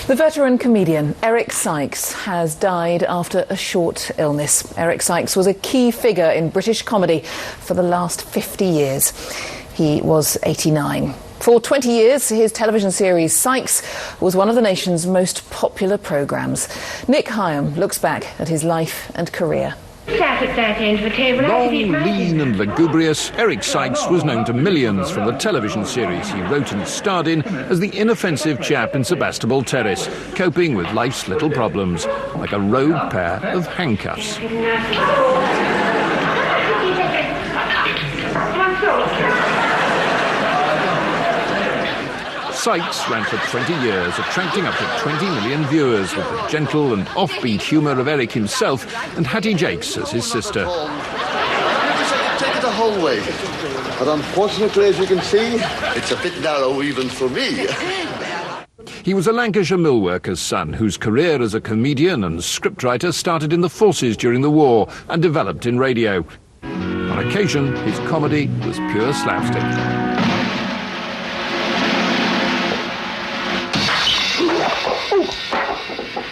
The veteran comedian Eric Sykes has died after a short illness. Eric Sykes was a key figure in British comedy for the last 50 years. He was 89. For 20 years, his television series Sykes was one of the nation's most popular programmes. Nick Hyam looks back at his life and career. Sat at that end of the table. Long, lean and lugubrious, Eric Sykes was known to millions from the television series he wrote and starred in as the inoffensive chap in Sebastopol Terrace, coping with life's little problems, like a rogue pair of handcuffs. Sykes ran for 20 years, attracting up to 20 million viewers with the gentle and offbeat humour of Eric himself and Hattie Jakes as his sister. Take it the whole way. But unfortunately, as you can see, it's a bit narrow even for me. He was a Lancashire mill worker's son whose career as a comedian and scriptwriter started in the forces during the war and developed in radio. On occasion, his comedy was pure slapstick.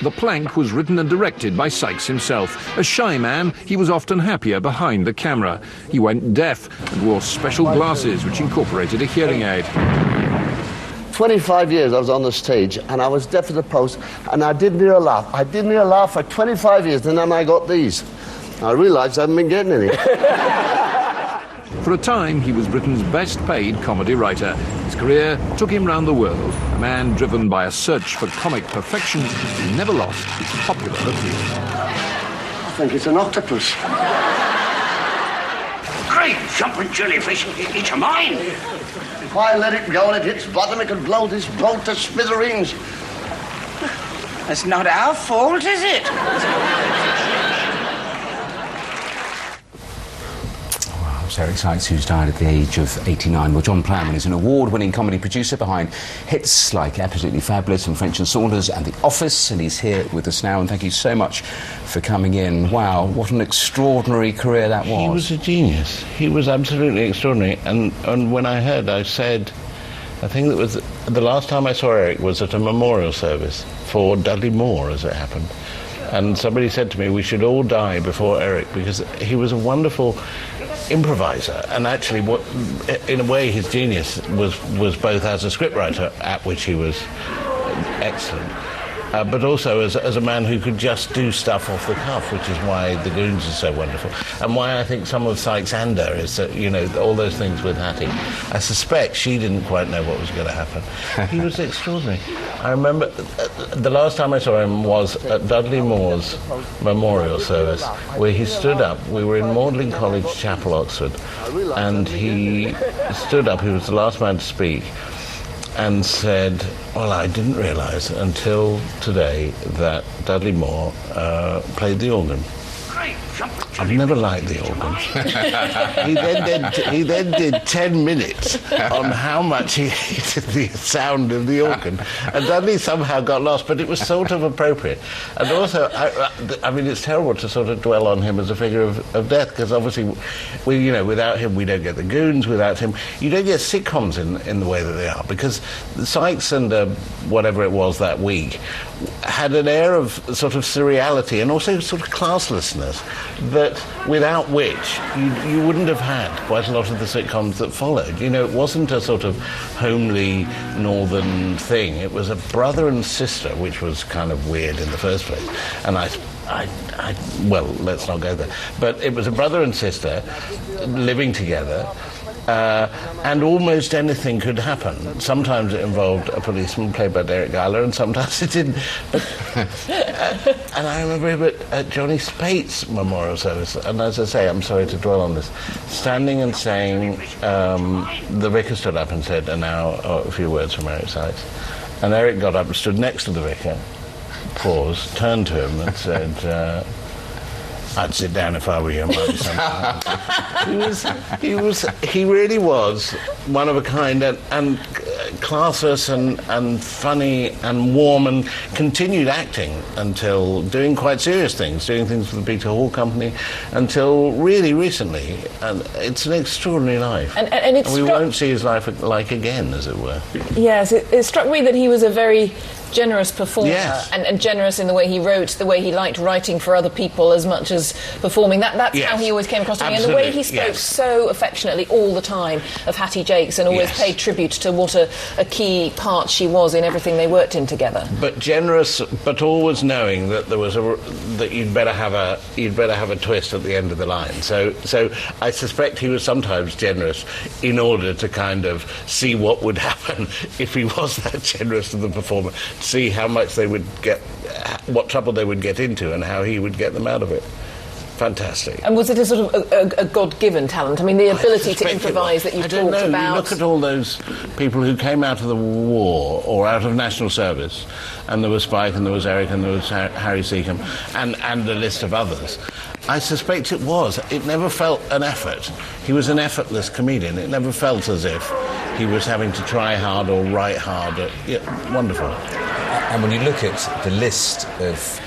The Plank was written and directed by Sykes himself. A shy man, he was often happier behind the camera. He went deaf and wore special glasses which incorporated a hearing aid. 25 years I was on the stage and I was deaf as a post and I didn't hear a laugh. I didn't hear a laugh for 25 years and then I got these. I realised I haven't been getting any. For a time, he was Britain's best-paid comedy writer. His career took him round the world, a man driven by a search for comic perfection who never lost his popular appeal. I think it's an octopus. Great jumping jellyfish, it's a mine. If I let it go and it hits bottom, it could blow this boat to smithereens. That's not our fault, is it? Eric Sykes, who's died at the age of 89. Well, John Plowman is an award-winning comedy producer behind hits like Absolutely Fabulous and French and Saunders and The Office, and he's here with us now, and thank you so much for coming in. Wow, what an extraordinary career that was. He was a genius. He was absolutely extraordinary, and when I heard, I said, I think that was the last time I saw Eric was at a memorial service for Dudley Moore, as it happened. And somebody said to me, we should all die before Eric, because he was a wonderful improviser, and actually, in a way, his genius was both as a scriptwriter, at which he was excellent, but also as a man who could just do stuff off the cuff, which is why The Goons is so wonderful, and why I think some of Sykes' Ander is that, you know, all those things with Hattie. I suspect she didn't quite know what was going to happen. He was extraordinary. I remember the last time I saw him was at Dudley Moore's memorial service, where he stood up. We were in Magdalen College Chapel, Oxford, and he stood up. He was the last man to speak, and said, well, I didn't realise until today that Dudley Moore played the organ. I've never liked the organ. he then did 10 minutes on how much he hated the sound of the organ, and Dudley somehow got lost, but it was sort of appropriate. And also, I mean, it's terrible to sort of dwell on him as a figure of death, because obviously, without him, we don't get The Goons. Without him, you don't get sitcoms in the way that they are, because Sykes and whatever it was that week had an air of sort of surreality and also sort of classlessness that without which you wouldn't have had quite a lot of the sitcoms that followed. You know, it wasn't a sort of homely northern thing. It was a brother and sister, which was kind of weird in the first place. And well, let's not go there. But it was a brother and sister living together. And almost anything could happen. Sometimes it involved a policeman played by Derek Geiler, and sometimes it didn't. And I remember him at Johnny Spate's memorial service, and as I say, I'm sorry to dwell on this, standing and saying, the vicar stood up and said, and now a few words from Eric Sykes. And Eric got up and stood next to the vicar, paused, turned to him and said, I'd sit down if I were your mum sometimes. He really was one of a kind, and classless and funny and warm, and continued acting until doing quite serious things, doing things for the Peter Hall Company until really recently. And it's an extraordinary life. And we won't see his life like again, as it were. Yes, it struck me that he was a very generous performer, Yes. and generous in the way he wrote, the way he liked writing for other people as much as performing. That's Yes. how he always came across to me. And the Absolutely, way he spoke yes. so affectionately all the time of Hattie Jakes, and always Yes. paid tribute to what a key part she was in everything they worked in together. But generous, but always knowing that there was that you'd better have a twist at the end of the line. So I suspect he was sometimes generous in order to kind of see what would happen if he was that generous to the performer, see how much they would get, what trouble they would get into, and how he would get them out of it. Fantastic. And was it a sort of a God-given talent? I mean, the ability to suspect it improvise was. that you've I don't talked know. about. You look at all those people who came out of the war or out of national service, and there was Spike, and there was Eric, and there was Harry Seacombe, and a list of others. I suspect it was. It never felt an effort. He was an effortless comedian. It never felt as if he was having to try hard or write hard. Wonderful. And when you look at the list of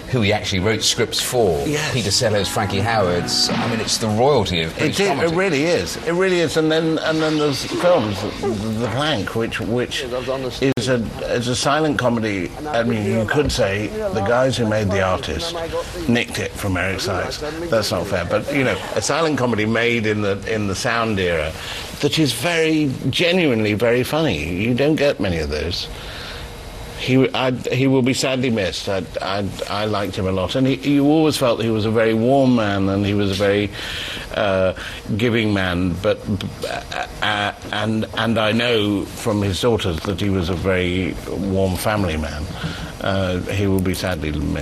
who he actually wrote scripts for, Yes. Peter Sellers, Frankie Howard's, I mean, it's the royalty of British comedy. It really is. It really is. And then there's films, The Plank, which is a silent comedy. I mean, you could say the guys who made The Artist nicked it from Eric Sykes. That's not fair. But, you know, a silent comedy made in the sound era that is very, genuinely very funny. You don't get many of those. He will be sadly missed. I liked him a lot, and you always felt he was a very warm man, and he was a very giving man. But and I know from his daughters that he was a very warm family man. He will be sadly missed.